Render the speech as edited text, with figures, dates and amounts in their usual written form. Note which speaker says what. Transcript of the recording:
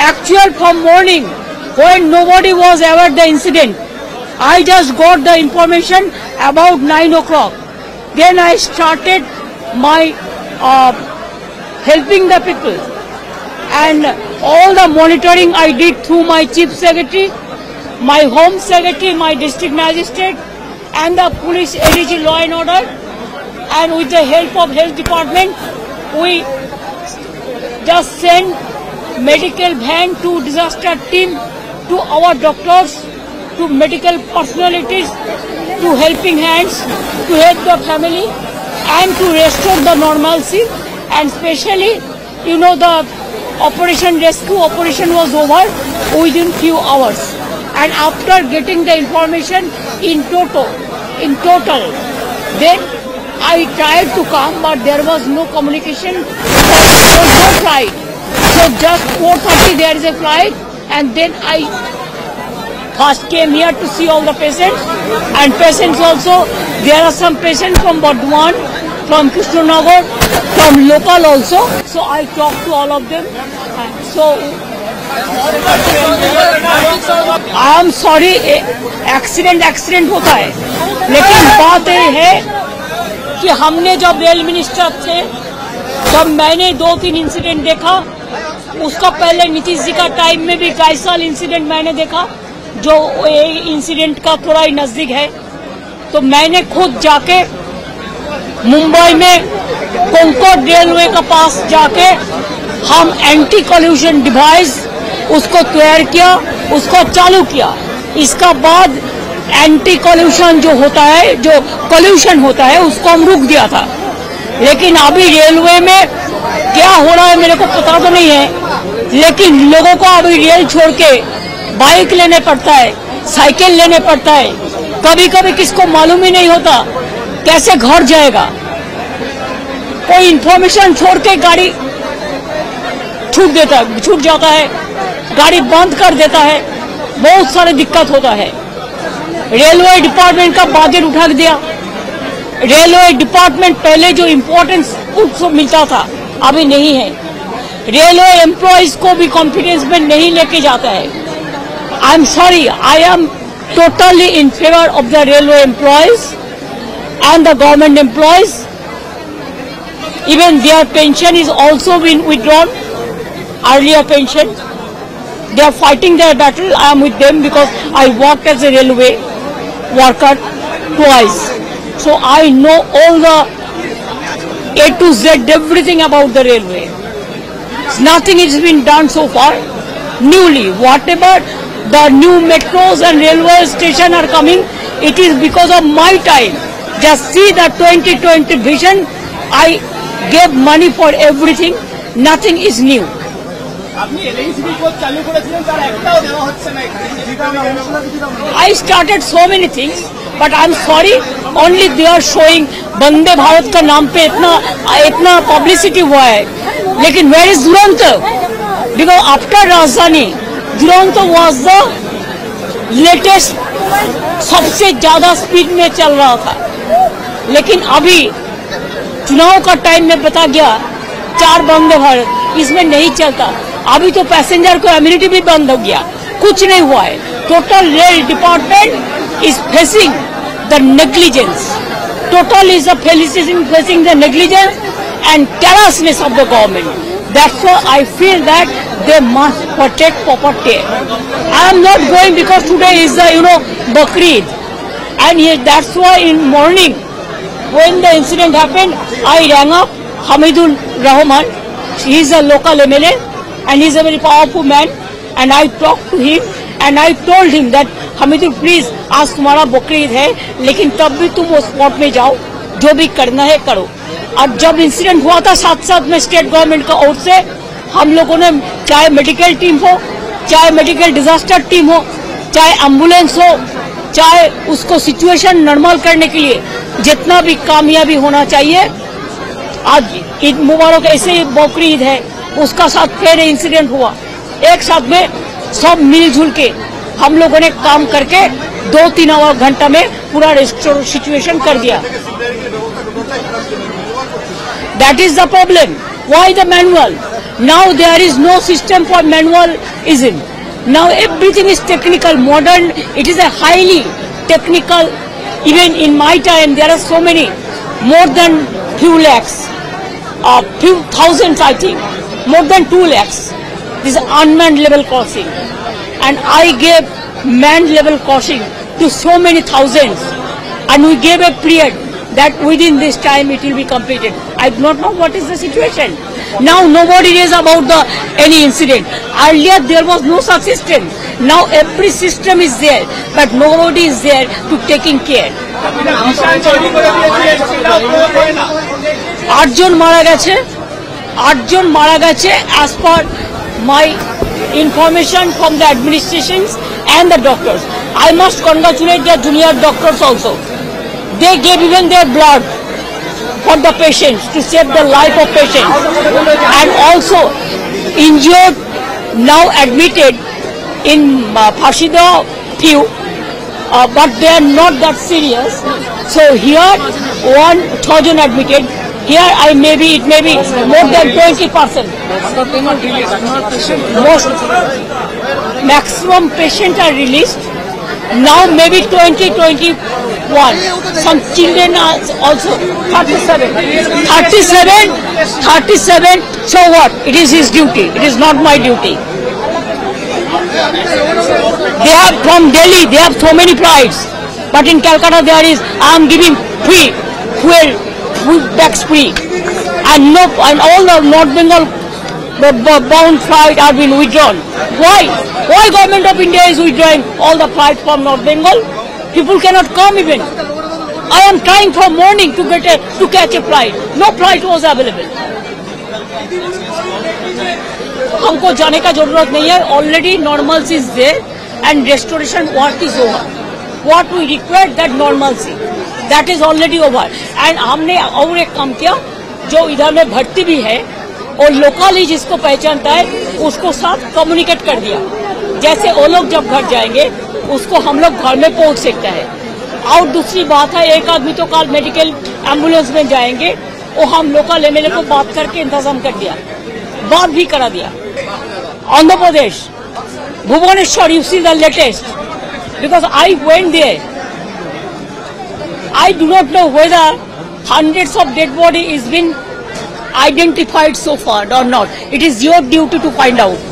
Speaker 1: Actual from morning, when nobody was aware the incident, I just got the information about 9 o'clock. Then I started my helping the people, and all the monitoring I did through my chief secretary, my home secretary, my district magistrate, and the police ADG law and order, and with the help of health department, we just sent medical van to disaster team, to our doctors, to medical personalities, to helping hands, to help the family and to restore the normalcy. And especially, you know, the rescue operation was over within few hours. And after getting the information in total, then I tried to come, but there was no communication. There was no flight. So just 4:30 there is a flight, and then I first came here to see all the patients, and patients also, there are some patients from Burdwan, from Krishnanagar, from local also. So I talked to all of them. So I am sorry, accident होता है, लेकिन बात ये है कि हमने जब rail minister थे, जब मैंने 2-3 इंसिडेंट देखा, उसका पहले नीतीश जी का टाइम में भी कई साल इंसिडेंट मैंने देखा, जो इंसिडेंट का थोड़ा ही नजदीक है। तो मैंने खुद जाके मुंबई में कोंकण रेलवे के पास जाके हम एंटी कॉल्यूशन डिवाइस उसको तैयार किया, उसको चालू किया। इसका बाद एंटी कॉल्यूशन जो होता है, जो कॉल्यूशन होता है, उसको हम रुक दिया था। लेकिन अभी रेलवे में क्या हो रहा है मेरे को पता तो नहीं है, लेकिन लोगों को अभी रेल छोड़ के बाइक लेने पड़ता है, साइकिल लेने पड़ता है। कभी कभी किसको मालूम ही नहीं होता कैसे घर जाएगा। कोई इंफॉर्मेशन छोड़ के गाड़ी छूट जाता है, गाड़ी बंद कर देता है, बहुत सारे दिक्कत होता है। रेलवे डिपार्टमेंट का बजट उठा दिया। रेलवे डिपार्टमेंट पहले जो इम्पोर्टेंस उसको मिलता था अभी नहीं है। रेलवे एम्प्लॉइज को भी कॉन्फिडेंस में नहीं लेके जाता है। I am sorry, I am totally in favor of the railway employees and the government employees. Even their pension is also been withdrawn, earlier pension. They are fighting their battle. I am with them because I worked as a railway worker twice. So I know all the A to Z, everything about the railway. Nothing has been done so far. Newly, whatever the new metros and railway station are coming, it is because of my time. Just see the 2020 vision. I gave money for everything. Nothing is new. I started so many things, but I'm sorry, only they are showing Vande Bharat का नाम पे इतना publicity हुआ है, लेकिन where is Duronto? Because after राजधानी, Duronto was the latest, सबसे ज्यादा स्पीड में चल रहा था। लेकिन अभी चुनाव का टाइम में बता गया 4 वंदे भारत, इसमें नहीं चलता। अभी तो पैसेंजर को इम्यूनिटी भी बंद हो गया, कुछ नहीं हुआ है। Total rail department is facing the negligence, total is facing the negligence and carelessness of the government. That's why I feel that they must protect property. I am not going because today is the Bakrid, and that's why in morning when the incident happened, I rang up Hamidul Rahman. He is a local MLA and he is a very powerful man, and I talked to him and I told him that Hamidul, please, आज तुम्हारा बकरीद है, लेकिन तब भी तुम उस spot में जाओ, जो भी करना है करो। और जब इंसिडेंट हुआ था साथ में स्टेट गवर्नमेंट का ओर से हम लोगों ने, चाहे मेडिकल टीम हो, चाहे मेडिकल डिजास्टर टीम हो, चाहे एम्बुलेंस हो, चाहे उसको सिचुएशन नॉर्मल करने के लिए जितना भी कामयाबी होना चाहिए। आज ईद मुबारक, ऐसे ही बकरीद है, उसका साथ फिर इंसिडेंट हुआ। एक साथ में सब मिलजुल के हम लोगों ने काम करके 2-3 घंटा में पूरा रेस्टोर सिचुएशन कर दिया। That is the problem. Why the manual? Now there is no system for manualism. Now everything is technical, modern. It is a highly technical. Even in my time, there are so many, more than few lakhs, few thousands, I think, more than 2 lakhs. This is unmanned level crossing, and I gave manned level crossing to so many thousands, and we gave a period that within this time it will be completed. I do not know what is the situation. Now nobody is about any incident. Earlier there was no such system. Now every system is there, but nobody is there to taking care. 8 জন মারা গেছে as per my information from the administrations and the doctors. I must congratulate the junior doctors also. They gave even their blood for the patients to save the life of patients, and also injured now admitted in Phashida few, but they are not that serious. So here 1,000 admitted. Here it may be more than 20%. Most maximum patients are released. Now maybe 21. Some children are also 37. So what? It is his duty. It is not my duty. They have from Delhi. They have so many flights, but in Calcutta there is. I am giving free fuel tax free, and all the North Bengal bound flight are being withdrawn. Why? Why government of India is withdrawing all the flights from North Bengal? People cannot come even. I am trying from morning to catch a flight. No flight was available. हमको जाने का जरूरत नहीं है. Already normalcy is there and restoration work is over. What we require that normalcy, that is already over. And हमने और एक काम किया, जो इधर में भर्ती भी है और लोकली जिसको पहचानता है उसको साथ कम्युनिकेट कर दिया. जैसे वो लोग जब घर जाएंगे उसको हम लोग घर में पहुंच सकते हैं. और दूसरी बात है, एक आदमी तो कल मेडिकल एम्बुलेंस में जाएंगे, वो हम लोकल एमएलए को बात करके इंतजाम कर दिया, बात भी करा दिया. Andhra Pradesh, Bhubaneswar, you see the latest, because I went there. I do not know whether hundreds of dead body is been identified so far or not. It is your duty to find out.